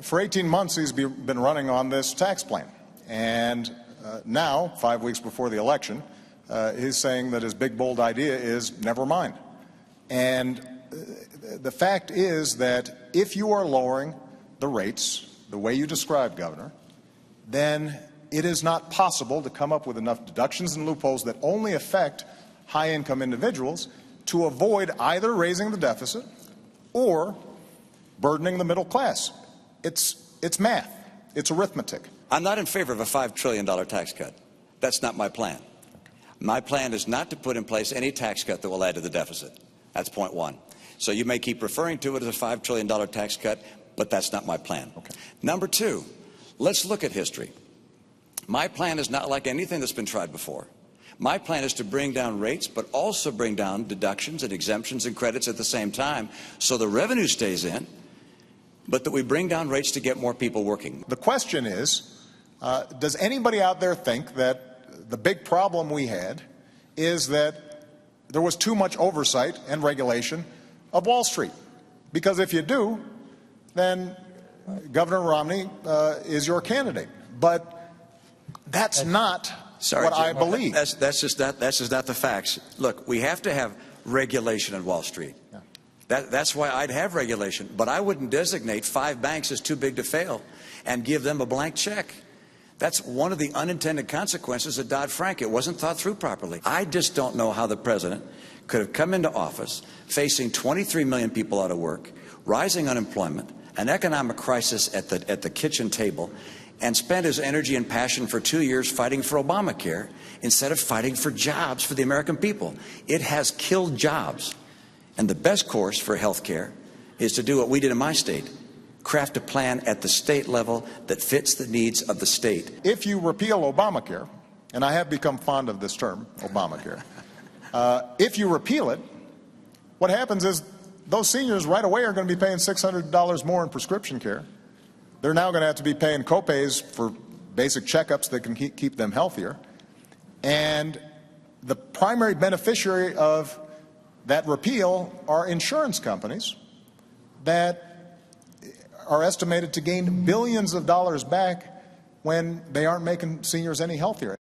For 18 months, he's been running on this tax plan. And now, 5 weeks before the election, he's saying that his big, bold idea is never mind. And the fact is that if you are lowering the rates the way you described, Governor, then it is not possible to come up with enough deductions and loopholes that only affect high-income individuals to avoid either raising the deficit or burdening the middle class. It's math. It's arithmetic. I'm not in favor of a $5 trillion tax cut. That's not my plan. My plan is not to put in place any tax cut that will add to the deficit. That's point one. So you may keep referring to it as a $5 trillion tax cut, but that's not my plan. Okay. Number two, let's look at history. My plan is not like anything that's been tried before. My plan is to bring down rates, but also bring down deductions and exemptions and credits at the same time, so the revenue stays in, but that we bring down rates to get more people working. The question is, does anybody out there think that the big problem we had is that there was too much oversight and regulation of Wall Street? Because if you do, then Governor Romney is your candidate. But that's not what I believe. That's just not the facts. Look, we have to have regulation on Wall Street. Yeah. That's why I'd have regulation. But I wouldn't designate 5 banks as too big to fail and give them a blank check. That's one of the unintended consequences of Dodd-Frank. It wasn't thought through properly. I just don't know how the president could have come into office facing 23 million people out of work, rising unemployment, an economic crisis at the kitchen table, and spent his energy and passion for 2 years fighting for Obamacare instead of fighting for jobs for the American people. It has killed jobs. And the best course for health care is to do what we did in my state, craft a plan at the state level that fits the needs of the state. If you repeal Obamacare, and I have become fond of this term, Obamacare, if you repeal it, what happens is those seniors right away are going to be paying $600 more in prescription care. They're now going to have to be paying copays for basic checkups that can keep them healthier. And the primary beneficiary of that repeal are insurance companies that are estimated to gain billions of dollars back when they aren't making seniors any healthier.